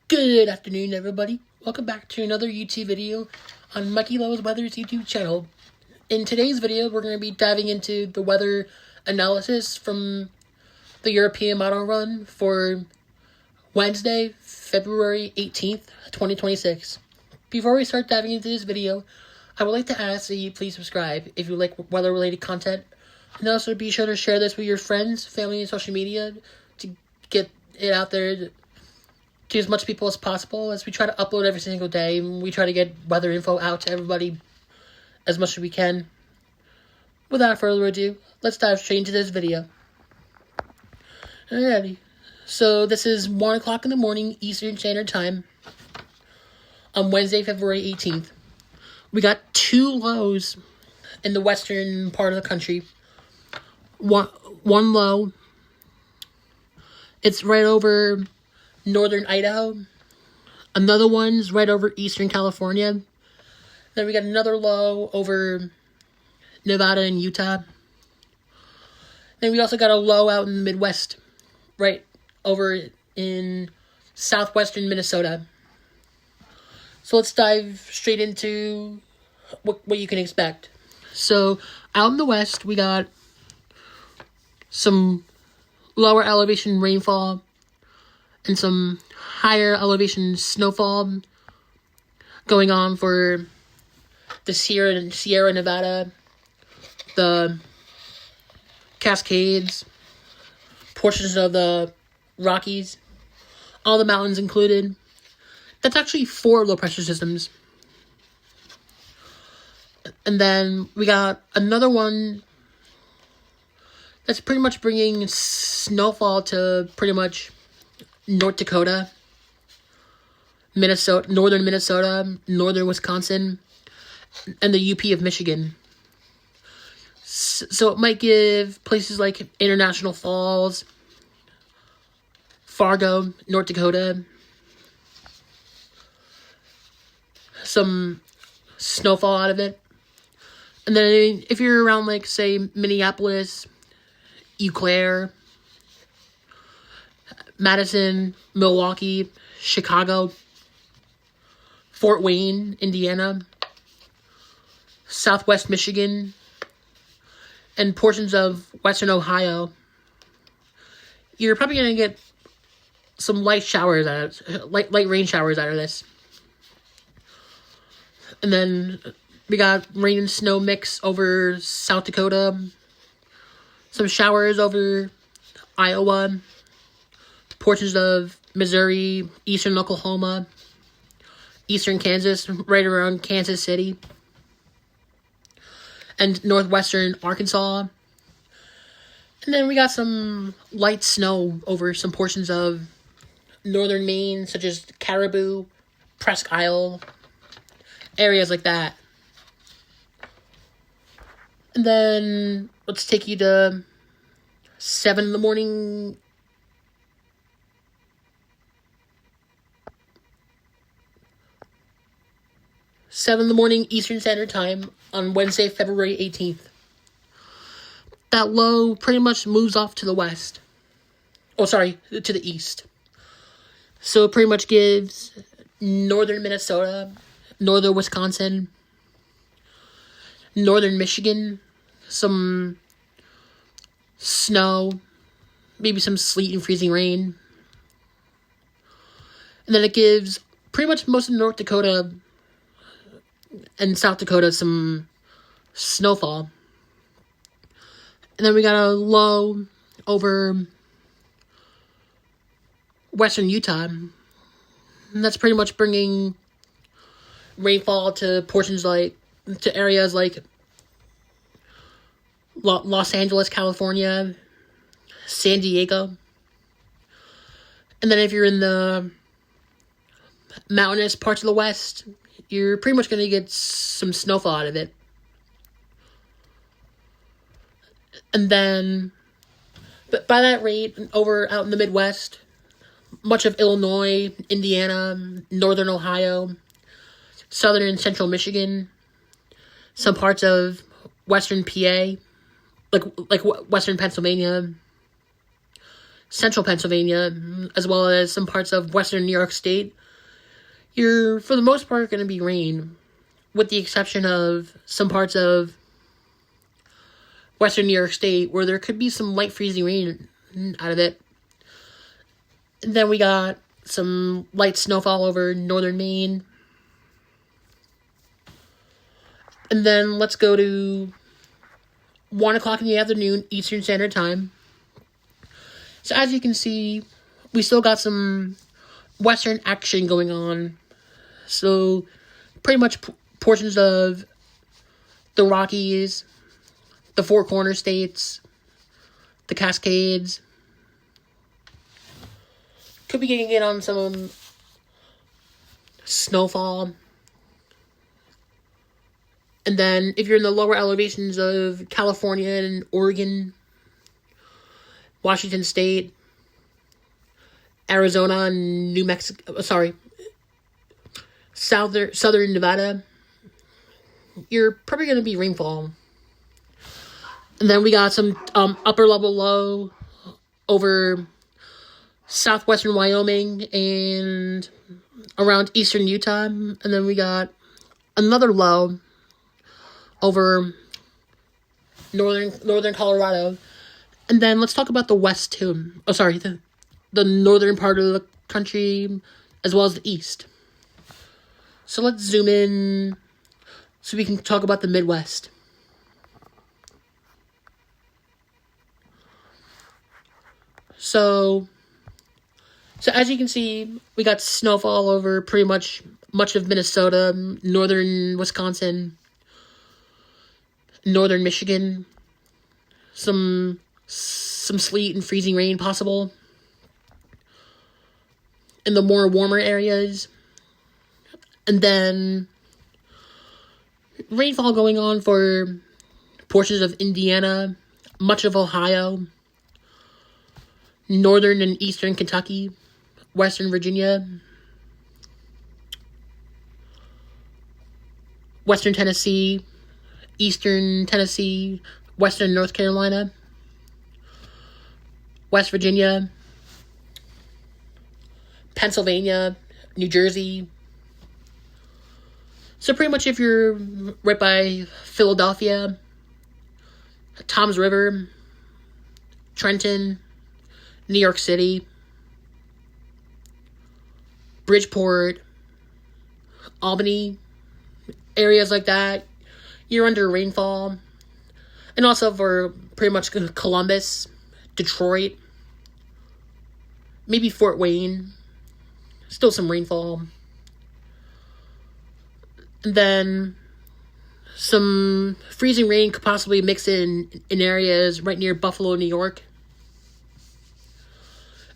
Good afternoon, everybody. Welcome back to another YouTube video on Mikey Lowe's Weather's YouTube channel. In today's video, we're going to be diving into the weather analysis from the European model run for Wednesday, February 18th, 2026. Before we start diving into this video, I would like to ask that you please subscribe if you like weather-related content, and also be sure to share this with your friends, family, and social media to get it out there to as much people as possible, as we try to upload every single day, and we try to get weather info out to everybody as much as we can. Without further ado, let's dive straight into this video. Alrighty, so this is 1 o'clock in the morning Eastern Standard Time on Wednesday, February 18th. We got two lows in the western part of the country. One low, it's right over northern Idaho. Another one's right over eastern California. Then we got another low over Nevada and Utah. Then we also got a low out in the Midwest, right over in southwestern Minnesota. So let's dive straight into what you can expect. So out in the west, we got some lower elevation rainfall and some higher elevation snowfall going on for the Sierra Nevada, the Cascades, portions of the Rockies, all the mountains included. That's actually 4 low pressure systems. And then we got another one that's pretty much bringing snowfall to pretty much North Dakota, Minnesota, northern Wisconsin, and the UP of Michigan. So it might give places like International Falls, Fargo, North Dakota, some snowfall out of it. And then if you're around, like, say, Minneapolis, Eau Claire, Madison, Milwaukee, Chicago, Fort Wayne, Indiana, Southwest Michigan, and portions of Western Ohio, you're probably going to get some light rain showers out of this. And then we got rain and snow mix over South Dakota, some showers over Iowa, portions of Missouri, eastern Oklahoma, eastern Kansas, right around Kansas City, and northwestern Arkansas. And then we got some light snow over some portions of northern Maine, such as Caribou, Presque Isle, areas like that. And then let's take you to 7 in the morning. 7 in the morning Eastern Standard Time on Wednesday, February 18th. That low pretty much moves off to the west. To the east. So it pretty much gives northern Minnesota, northern Wisconsin, northern Michigan some snow, maybe some sleet and freezing rain. And then it gives pretty much most of North Dakota and South Dakota some snowfall. And then we got a low over western Utah. And that's pretty much bringing rainfall to areas like Los Angeles, California, San Diego. And then if you're in the mountainous parts of the west, you're pretty much going to get some snowfall out of it. And then, but by that rate, out in the Midwest, much of Illinois, Indiana, northern Ohio, southern and central Michigan, some parts of western PA, like western Pennsylvania, central Pennsylvania, as well as some parts of western New York State, you're, for the most part, going to be rain, with the exception of some parts of western New York State, where there could be some light freezing rain out of it. And then we got some light snowfall over northern Maine. And then let's go to 1 o'clock in the afternoon, Eastern Standard Time. So as you can see, we still got some western action going on. So pretty much portions of the Rockies, the Four Corner States, the Cascades. Could be getting in on some snowfall. And then if you're in the lower elevations of California and Oregon, Washington State, Arizona and New Mexico, southern Nevada, you're probably going to be rainfall. And then we got some upper level low over southwestern Wyoming and around eastern Utah. And then we got another low over northern Colorado. And then let's talk about the west too. The northern part of the country as well as the east. So let's zoom in so we can talk about the Midwest. So as you can see, we got snowfall over pretty much of Minnesota, northern Wisconsin, northern Michigan, some sleet and freezing rain possible in the more warmer areas. And then rainfall going on for portions of Indiana, much of Ohio, northern and eastern Kentucky, western Virginia, western Tennessee, eastern Tennessee, western North Carolina, West Virginia, Pennsylvania, New Jersey. So pretty much if you're right by Philadelphia, Toms River, Trenton, New York City, Bridgeport, Albany, areas like that, you're under rainfall. And also for pretty much Columbus, Detroit, maybe Fort Wayne, still some rainfall. And then some freezing rain could possibly mix in areas right near Buffalo, New York.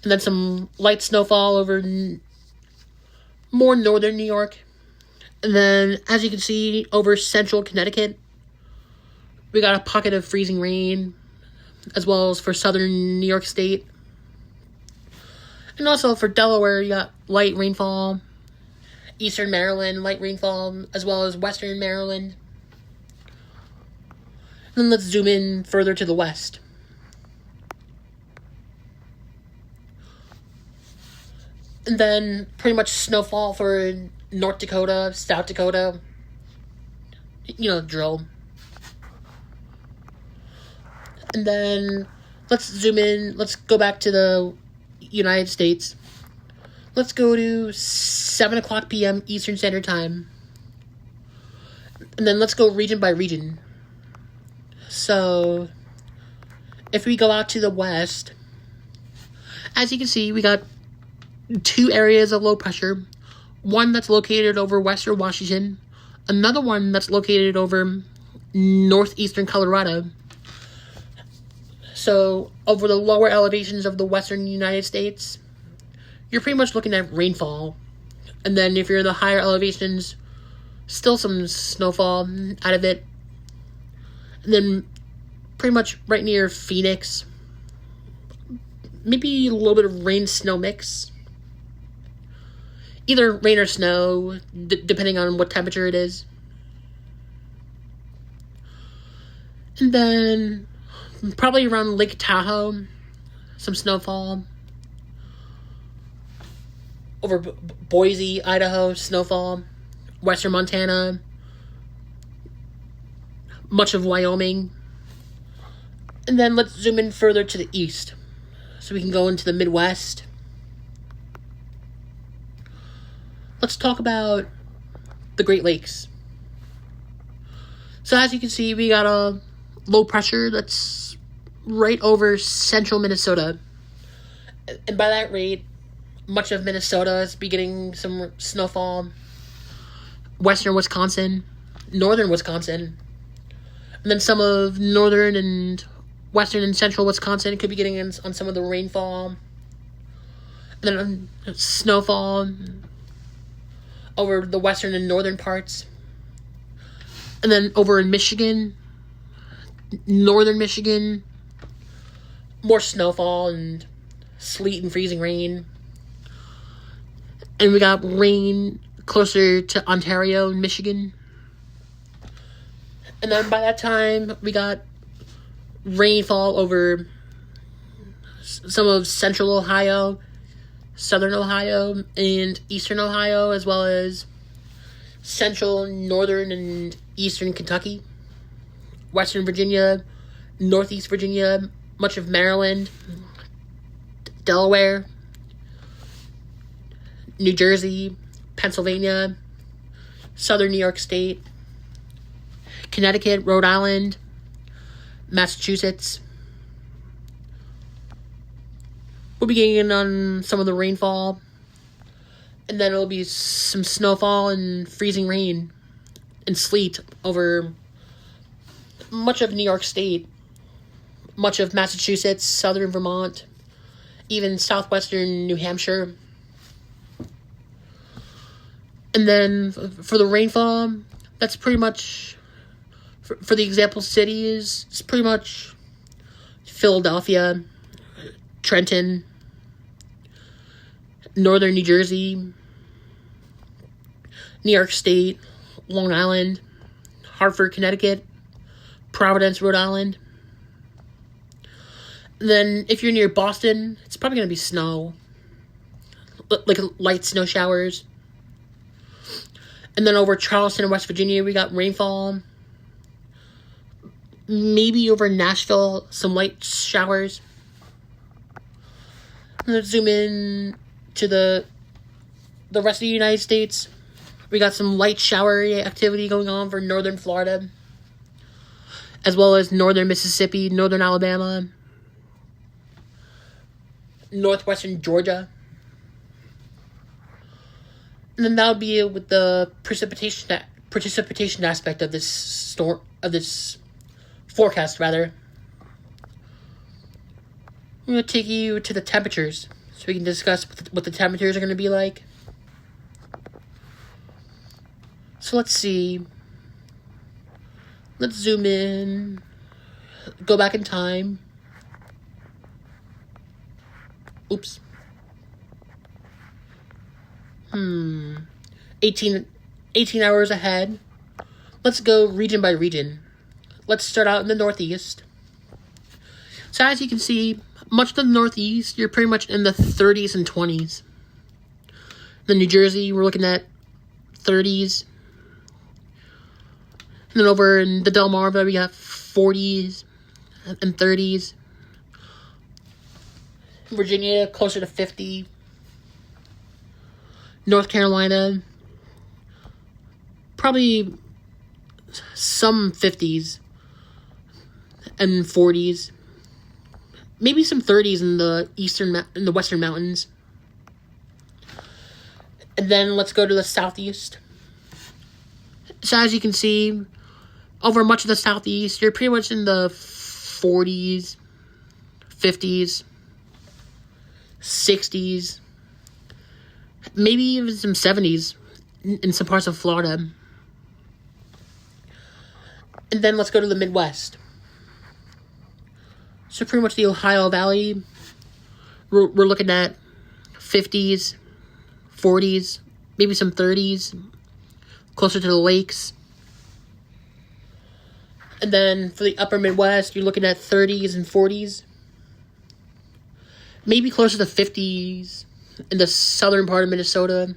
And then some light snowfall over more northern New York. And then, as you can see, over central Connecticut, we got a pocket of freezing rain, as well as for southern New York State. And also for Delaware, you got light rainfall. Eastern Maryland, light rainfall, as well as western Maryland. And then let's zoom in further to the west. And then pretty much snowfall for North Dakota, South Dakota. You know the drill. And then let's zoom in. Let's go back to the United States. Let's go to 7 o'clock p.m. Eastern Standard Time. And then let's go region by region. So, if we go out to the west, as you can see, we got two areas of low pressure. One that's located over western Washington. Another one that's located over northeastern Colorado. So, over the lower elevations of the western United States, you're pretty much looking at rainfall. And then if you're in the higher elevations, still some snowfall out of it. And then pretty much right near Phoenix, maybe a little bit of rain-snow mix. Either rain or snow, depending on what temperature it is. And then probably around Lake Tahoe, some snowfall. Over Boise, Idaho, snowfall. Western Montana. Much of Wyoming. And then let's zoom in further to the east. So we can go into the Midwest. Let's talk about the Great Lakes. So as you can see, we got a low pressure that's right over central Minnesota. And by that rate, much of Minnesota is beginning some snowfall. Western Wisconsin, northern Wisconsin, and then some of northern and western and central Wisconsin could be getting in on some of the rainfall. And then snowfall over the western and northern parts. And then over in Michigan, northern Michigan, more snowfall and sleet and freezing rain. And we got rain closer to Ontario and Michigan. And then by that time, we got rainfall over some of central Ohio, southern Ohio, and eastern Ohio, as well as central, northern, and eastern Kentucky, western Virginia, northeast Virginia, much of Maryland, Delaware, New Jersey, Pennsylvania, southern New York State, Connecticut, Rhode Island, Massachusetts. We'll be getting in on some of the rainfall, and then it'll be some snowfall and freezing rain and sleet over much of New York State, much of Massachusetts, southern Vermont, even southwestern New Hampshire. And then for the rainfall, that's pretty much, for the example cities, it's pretty much Philadelphia, Trenton, northern New Jersey, New York State, Long Island, Hartford, Connecticut, Providence, Rhode Island. And then if you're near Boston, it's probably going to be snow, like light snow showers. And then over Charleston, West Virginia, we got rainfall. Maybe over Nashville, some light showers. And let's zoom in to the rest of the United States. We got some light showery activity going on for northern Florida, as well as northern Mississippi, northern Alabama, northwestern Georgia. And then that would be it with the precipitation aspect of this forecast, rather. I'm going to take you to the temperatures so we can discuss what the temperatures are going to be like. So let's see. Let's zoom in. Go back in time. Oops. 18 hours ahead. Let's go region by region. Let's start out in the Northeast. So as you can see, much of the Northeast, you're pretty much in the 30s and 20s. In New Jersey, we're looking at 30s. And then over in the Delmarva, we got 40s and 30s. Virginia, closer to 50. North Carolina, probably some 50s and 40s. Maybe some 30s in the western mountains. And then let's go to the southeast. So as you can see, over much of the southeast, you're pretty much in the 40s, 50s, 60s, maybe even some 70s in some parts of Florida. And then let's go to the Midwest. So pretty much the Ohio Valley, we're looking at 50s, 40s, maybe some 30s, closer to the lakes. And then for the upper Midwest, you're looking at 30s and 40s. maybe closer to 50s in the southern part of Minnesota.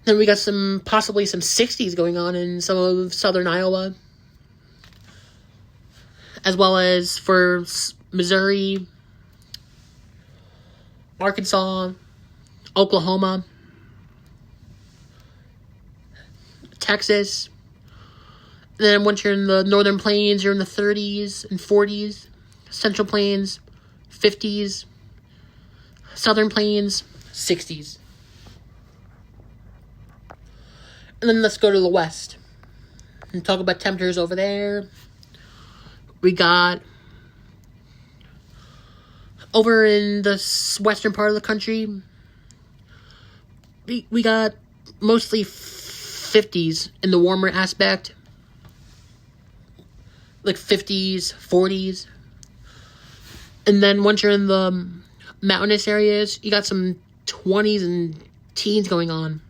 Then we got possibly some 60s going on in some of southern Iowa, as well as for Missouri, Arkansas, Oklahoma, Texas. And then once you're in the northern plains, you're in the 30s and 40s. Central plains, 50s. Southern plains, 60s. And then let's go to the west and talk about temperatures over there. We got over in the western part of the country, we got mostly 50s in the warmer aspect. Like 50s, 40s. And then once you're in the mountainous areas, you got some 20s and teens going on.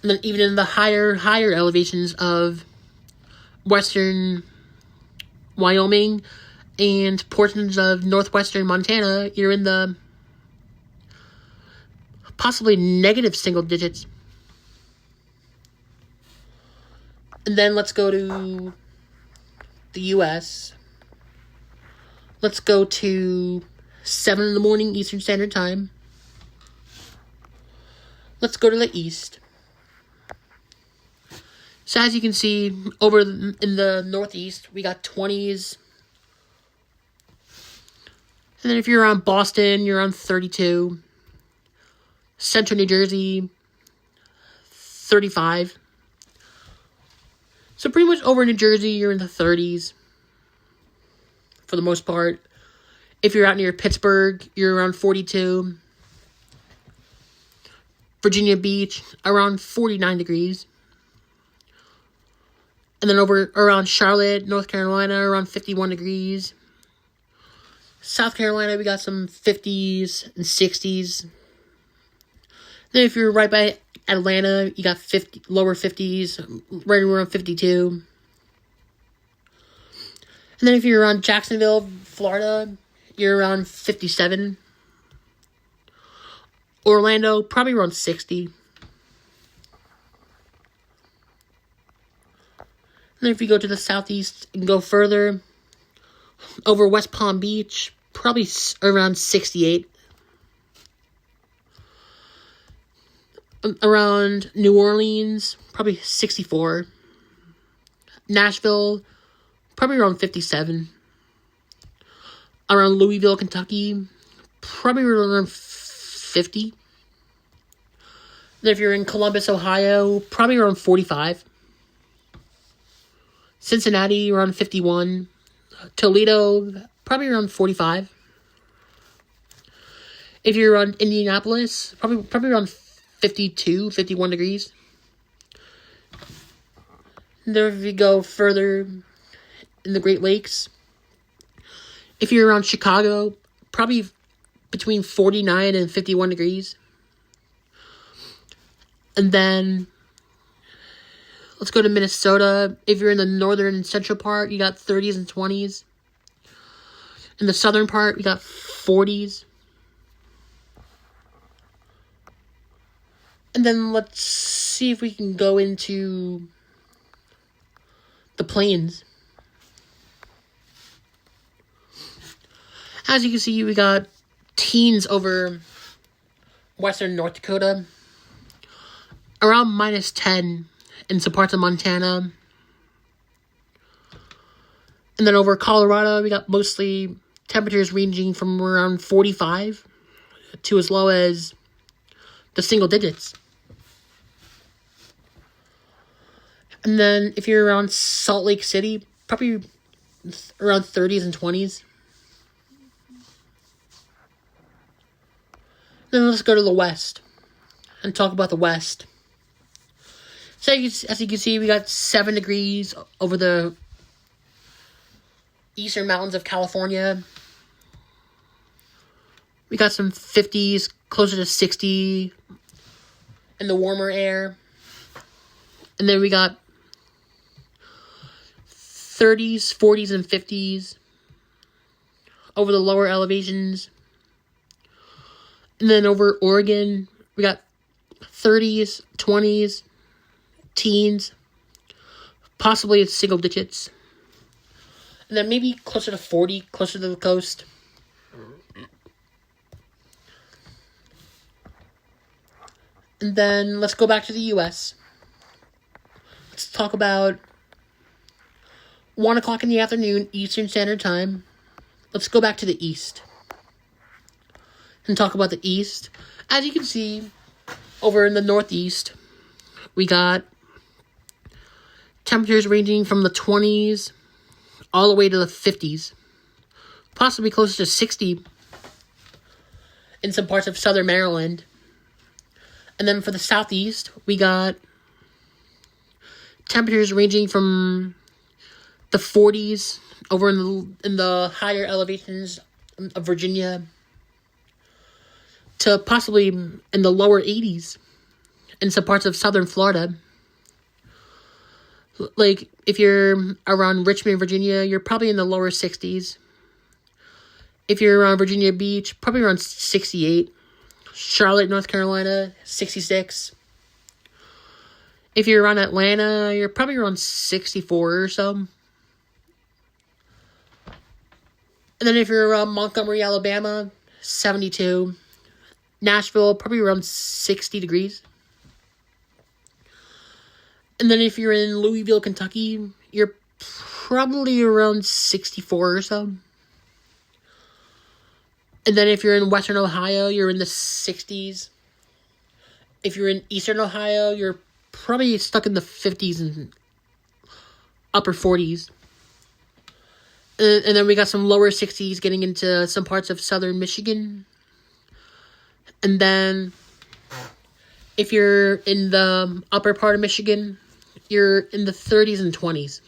And then even in the higher elevations of western Wyoming and portions of northwestern Montana, you're in the possibly negative single digits. And then let's go to the U.S. Let's go to 7 in the morning Eastern Standard Time. Let's go to the east. So as you can see, over in the northeast, we got 20s. And then if you're around Boston, you're around 32. Central New Jersey, 35. So pretty much over in New Jersey, you're in the 30s. For the most part. If you're out near Pittsburgh, you're around 42. Virginia Beach, around 49 degrees. And then over around Charlotte, North Carolina, around 51 degrees. South Carolina, we got some 50s and 60s. Then if you're right by Atlanta, you got lower 50s, right around 52. And then if you're around Jacksonville, Florida, you're around 57. Orlando, probably around 60. And then if you go to the southeast and go further, over West Palm Beach, probably around 68. Around New Orleans, probably 64. Nashville, probably around 57. Around Louisville, Kentucky, probably around 50. Then if you're in Columbus, Ohio, probably around 45. Cincinnati, around 51. Toledo, probably around 45. If you're around Indianapolis, probably around 52, 51 degrees. And then if you go further in the Great Lakes, if you're around Chicago, probably between 49 and 51 degrees. And then let's go to Minnesota. If you're in the northern and central part, you got 30s and 20s. In the southern part, we got 40s. And then let's see if we can go into the plains. As you can see, we got teens over western North Dakota. Around -10 in some parts of Montana. And then over Colorado, we got mostly temperatures ranging from around 45 to as low as the single digits. And then if you're around Salt Lake City, probably around 30s and 20s. Then let's go to the west and talk about the west. So as you can see, we got 7 degrees over the eastern mountains of California. We got some 50s, closer to 60 in the warmer air. And then we got 30s, 40s, and 50s over the lower elevations. And then over Oregon, we got 30s, 20s, teens, possibly single digits. And then maybe closer to 40, closer to the coast. And then let's go back to the U.S. Let's talk about 1 o'clock in the afternoon, Eastern Standard Time. Let's go back to the East and talk about the East. As you can see, over in the Northeast, we got temperatures ranging from the 20s all the way to the 50s, possibly closer to 60 in some parts of southern Maryland. And then for the Southeast, we got temperatures ranging from the 40s over in the higher elevations of Virginia to possibly in the lower 80s in some parts of southern Florida. Like, if you're around Richmond, Virginia, you're probably in the lower 60s. If you're around Virginia Beach, probably around 68. Charlotte, North Carolina, 66. If you're around Atlanta, you're probably around 64 or so. And then if you're around Montgomery, Alabama, 72. Nashville, probably around 60 degrees. And then if you're in Louisville, Kentucky, you're probably around 64 or so. And then if you're in Western Ohio, you're in the 60s. If you're in Eastern Ohio, you're probably stuck in the 50s and upper 40s. And then we got some lower 60s getting into some parts of southern Michigan. And then if you're in the upper part of Michigan, you're in the 30s and 20s.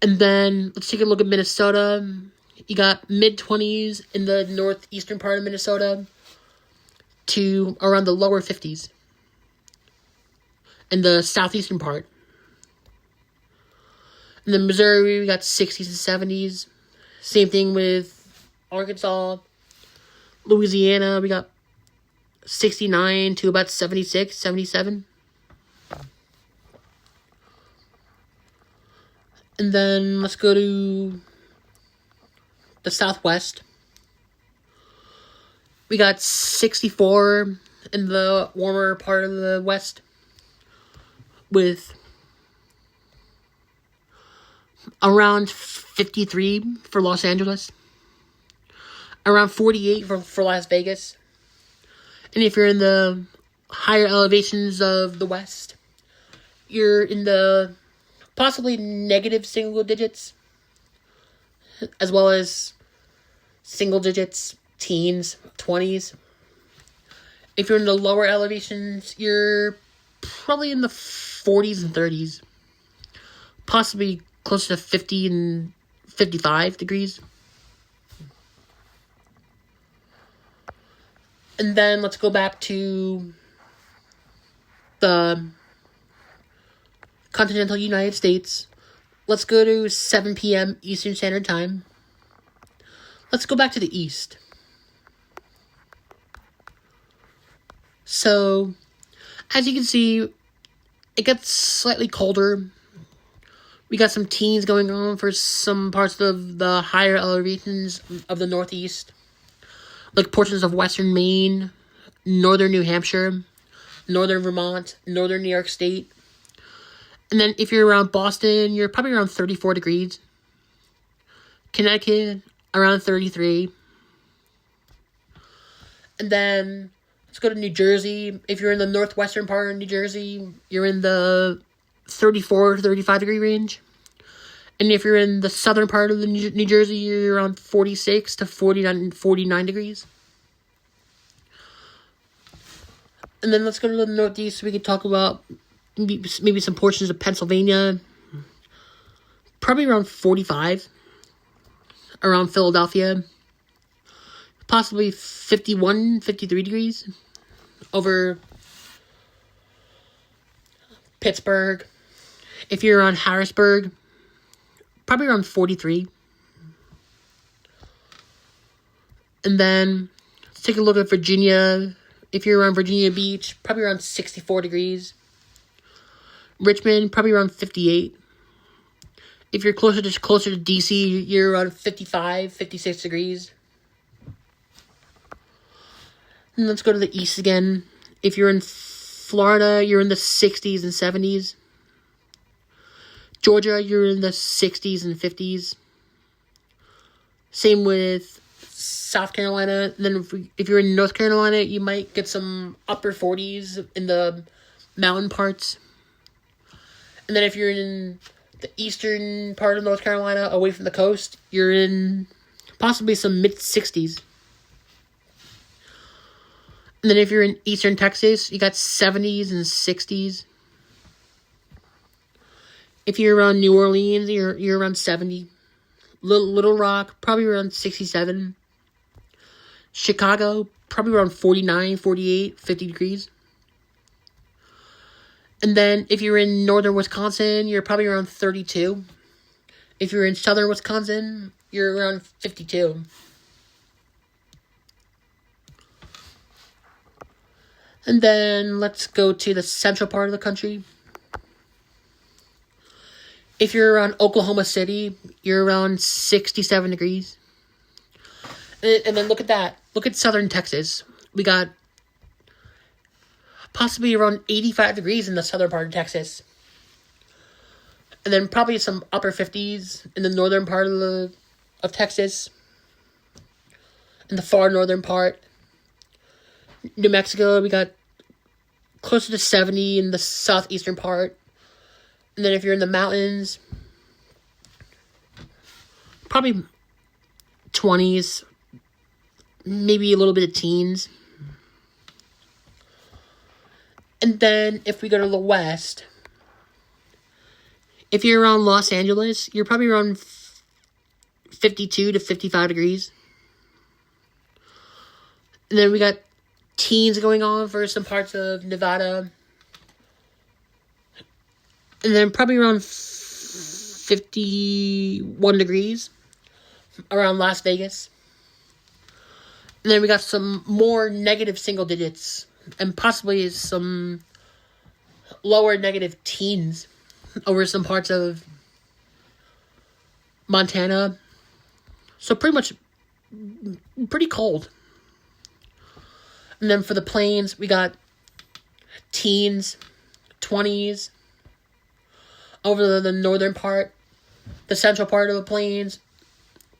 And then let's take a look at Minnesota. You got mid-20s in the northeastern part of Minnesota to around the lower 50s in the southeastern part. And then Missouri, we got 60s and 70s. Same thing with Arkansas. Louisiana, we got 69 to about 76, 77. And then let's go to the Southwest. We got 64 in the warmer part of the West with around 53 for Los Angeles. Around 48 for Las Vegas. And if you're in the higher elevations of the West, you're in the possibly negative single digits, as well as single digits, teens, 20s. If you're in the lower elevations, you're probably in the 40s and 30s, possibly close to 50 and 55 degrees. And then let's go back to the continental United States. Let's go to 7 p.m. Eastern Standard Time. Let's go back to the East. So, as you can see, it gets slightly colder. We got some teens going on for some parts of the higher elevations of the Northeast, like portions of western Maine, northern New Hampshire, northern Vermont, northern New York State. And then if you're around Boston, you're probably around 34 degrees. Connecticut, around 33. And then let's go to New Jersey. If you're in the northwestern part of New Jersey, you're in the 34 to 35 degree range. And if you're in the southern part of the New Jersey, you're around 46 to 49 degrees. And then let's go to the Northeast so we can talk about maybe some portions of Pennsylvania. Probably around 45. Around Philadelphia. Possibly 51, 53 degrees. Over Pittsburgh. If you're around Harrisburg, probably around 43. And then let's take a look at Virginia. If you're around Virginia Beach, probably around 64 degrees. Richmond, probably around 58. If you're closer to DC, you're around 55, 56 degrees. And let's go to the east again. If you're in Florida, you're in the 60s and 70s. Georgia, you're in the 60s and 50s. Same with South Carolina. And then if you're in North Carolina, you might get some upper 40s in the mountain parts. And then if you're in the eastern part of North Carolina, away from the coast, you're in possibly some mid-60s. And then if you're in eastern Texas, you got 70s and 60s. If you're around New Orleans, you're around 70. Little Rock, probably around 67. Chicago, probably around 49, 48, 50 degrees. And then if you're in northern Wisconsin, you're probably around 32. If you're in southern Wisconsin, you're around 52. And then let's go to the central part of the country. If you're around Oklahoma City, you're around 67 degrees. And then look at that. Look at southern Texas. We got possibly around 85 degrees in the southern part of Texas. And then probably some upper 50s in the northern part of Texas. In the far northern part. New Mexico, we got closer to 70 in the southeastern part. And then if you're in the mountains, probably 20s, maybe a little bit of teens. And then if we go to the west, if you're around Los Angeles, you're probably around 52 to 55 degrees. And then we got teens going on for some parts of Nevada. And then probably around 51 degrees around Las Vegas. And then we got some more negative single digits and possibly some lower negative teens over some parts of Montana. So pretty cold. And then for the plains, we got teens, 20s. Over the northern part, the central part of the plains,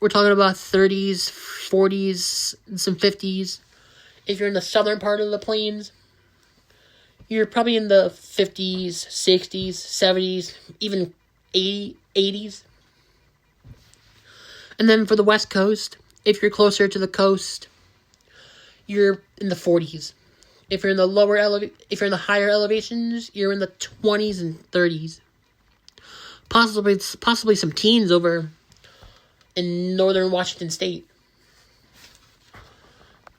we're talking about 30s, 40s, and some 50s. If you're in the southern part of the plains, you're probably in the 50s, 60s, 70s, even 80s. And then for the west coast, if you're closer to the coast, you're in the 40s. If you're in the higher elevations, you're in the 20s and 30s. Possibly some teens over in northern Washington State.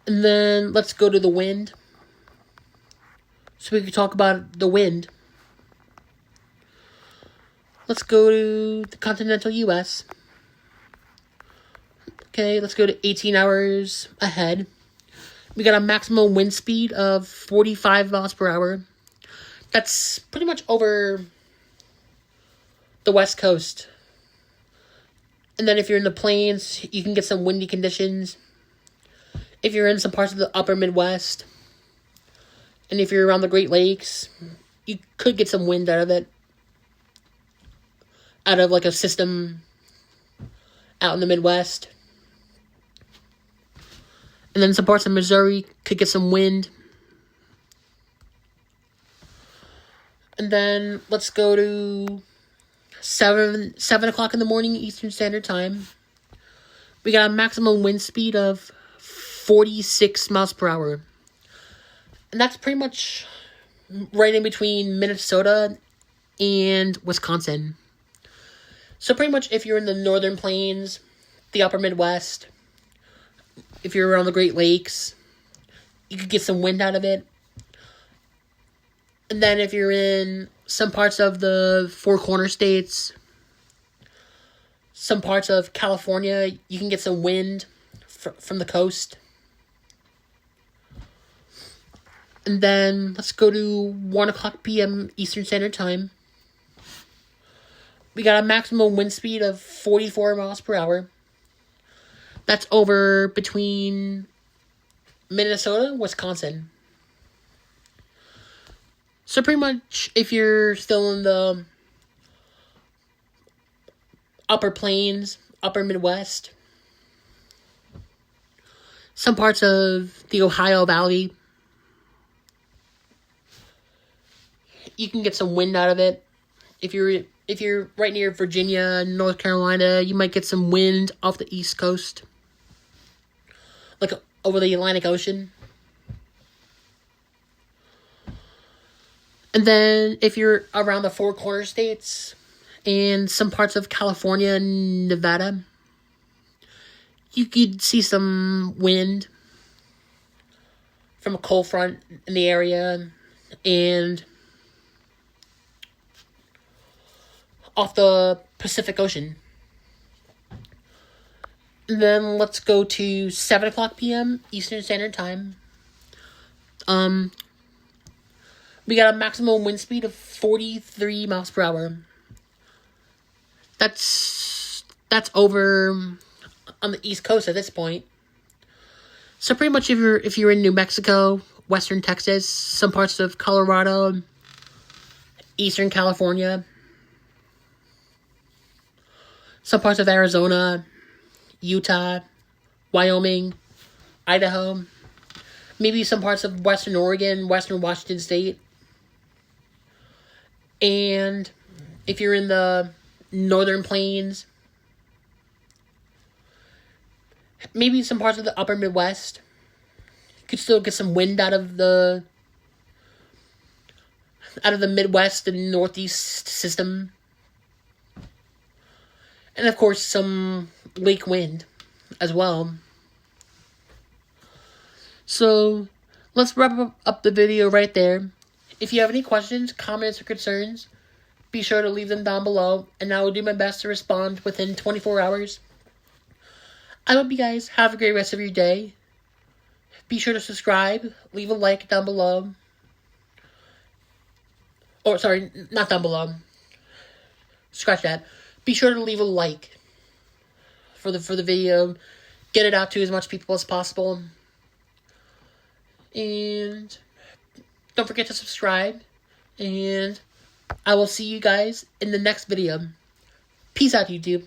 And then let's go to the wind. So we can talk about the wind. Let's go to the continental U.S. Okay, let's go to 18 hours ahead. We got a maximum wind speed of 45 miles per hour. That's pretty much over the west coast. And then if you're in the plains, you can get some windy conditions. If you're in some parts of the upper Midwest, and if you're around the Great Lakes, you could get some wind out of it. Out of like a system out in the Midwest. And then some parts of Missouri could get some wind. And then let's go to 7 o'clock in the morning Eastern Standard Time. We got a maximum wind speed of 46 miles per hour. And that's pretty much right in between Minnesota and Wisconsin. So pretty much if you're in the northern plains, the upper Midwest, if you're around the Great Lakes, you could get some wind out of it. And then if you're in some parts of the Four Corner States, some parts of California, you can get some wind from the coast. And then let's go to 1 o'clock p.m. Eastern Standard Time. We got a maximum wind speed of 44 miles per hour. That's over between Minnesota and Wisconsin. So pretty much, if you're still in the upper plains, upper Midwest, some parts of the Ohio Valley, you can get some wind out of it. If you're right near Virginia, North Carolina, you might get some wind off the East Coast, like over the Atlantic Ocean. And then if you're around the Four Corner states and some parts of California and Nevada, you could see some wind from a cold front in the area and off the Pacific Ocean. And then let's go to 7 o'clock p.m. Eastern Standard Time. We got a maximum wind speed of 43 miles per hour. That's over on the East Coast at this point. So pretty much if you're in New Mexico, Western Texas, some parts of Colorado, Eastern California, some parts of Arizona, Utah, Wyoming, Idaho, maybe some parts of Western Oregon, Western Washington State. And if you're in the Northern Plains, maybe some parts of the upper Midwest, you could still get some wind out of the Midwest and Northeast system. And of course, some lake wind as well. So, let's wrap up the video right there. If you have any questions, comments, or concerns, be sure to leave them down below, and I will do my best to respond within 24 hours. I hope you guys have a great rest of your day. Be sure to subscribe, leave a like down below. Or, sorry, not down below. Scratch that. Be sure to leave a like for the video. Get it out to as much people as possible. And don't forget to subscribe. And I will see you guys in the next video. Peace out, YouTube.